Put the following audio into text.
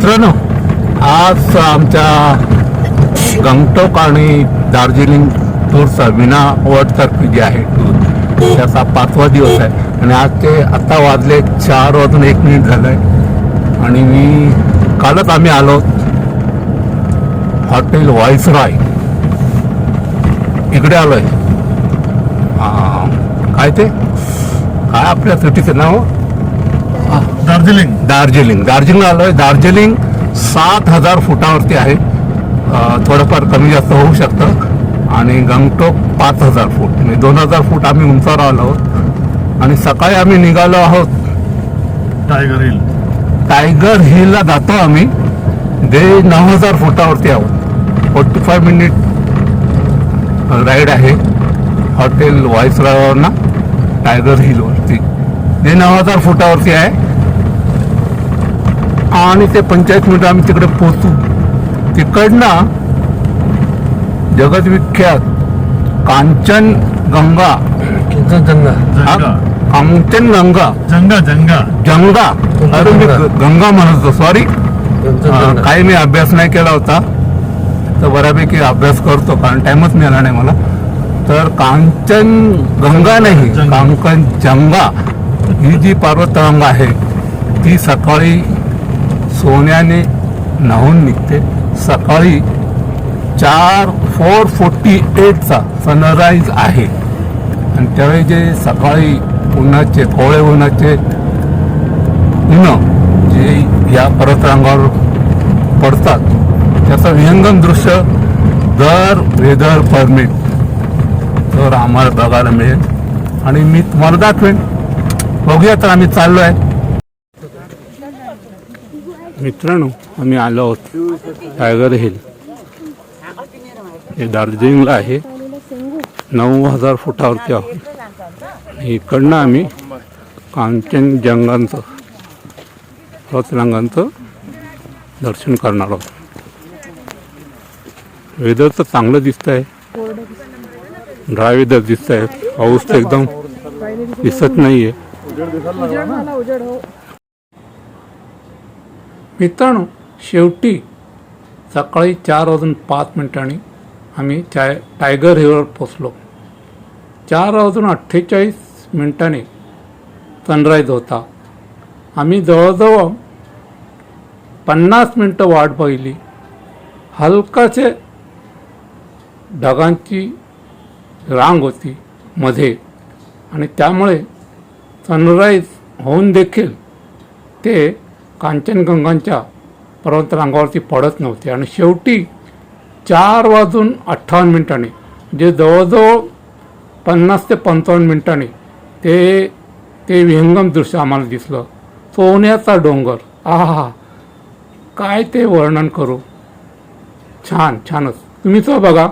मित्रांनो, आज आमच्या गंगटोक आणि दार्जिलिंग टूरचा विनावटतर्फे जे आहे टूर त्याचा 5वा दिवस आहे आणि आज ते आता वाजले 4:01 झालं आहे आणि कालच आम्ही आलो हॉटेल व्हाईसरॉय इकडे आलो आहे. काय आपल्या सिटीचं नाव? दार्जिलिंग आलो आहे. दार्जिलिंग 7,000 फुटावरती आहे. थोडंफार कमी जास्त होऊ शकतं. आणि गंगटोक 5,000 फूट म्हणजे 2,000 फूट आम्ही उंचावर आलो आहोत. आणि सकाळी आम्ही निघालो आहोत टायगर हिलला जातो आम्ही. जे 9,000 फुटावरती आहोत. 45 मिनिट राईड आहे हॉटेल व्हाईसरॉयवरना टायगर हिलवरती. जे 9,000 फुटावरती आहे आणि ते 45 मिनिट आम्ही तिकडे पोहोचू. तिकडनं जगतविख्यात कांचनगंगा अरे मी गंगा म्हणतो, सॉरी. काही मी अभ्यास नाही केला होता तर बऱ्यापैकी अभ्यास करतो कारण टाइमच मिळाला नाही मला. तर कांचनगंगा नाही, कांचनजंगा ही जी पर्वतरांग आहे ती सकाळी सोन्याने न्हावून निघते. सकाळी 4:48चा सनराईज आहे आणि त्यावेळी जे सकाळी उन्हाचे कोवळे उन्हाचे जे या पर्वतरांगावर पडतात त्याचं विहंगम दृश्य दर वेदर परमिट तर आम्हाला बघायला मिळेल आणि मी तुम्हाला दाखवेन. बघूया तर आम्ही चाललो आहे. मित्रांनो, आम्ही आलो आहोत टायगर हिल. हे दार्जिलिंगला आहे. 9,000 फुटावरती आहोत. इकडनं आम्ही कांचनजंगांचं पर्वतरांगांचं दर्शन करणार आहोत. वेदर तर चांगलं दिसत आहे. ड्राय वेदर दिसत आहे. पाऊस तर एकदम दिसत नाही आहे. मित्रांनो, शेवटी सकाळी 4:05 आम्ही टायगर हिलवर पोचलो. 4:48 सनराईज होता. आम्ही जवळजवळ 50 मिनटं वाट पाहिली. हलकाचे ढगांची रांग होती मध्ये आणि त्यामुळे सनराईज होऊन देखील ते कांचनगंगांच्या पर्वतरांगावरती पडत नव्हते. आणि शेवटी 4:58 जे जवळजवळ 50 ते 55 मिनिटांनी ते विहंगम दृश्य आम्हाला दिसलं. सोन्याचा डोंगर, आहा काय ते वर्णन करू. छानच. तुम्ही तो बघा.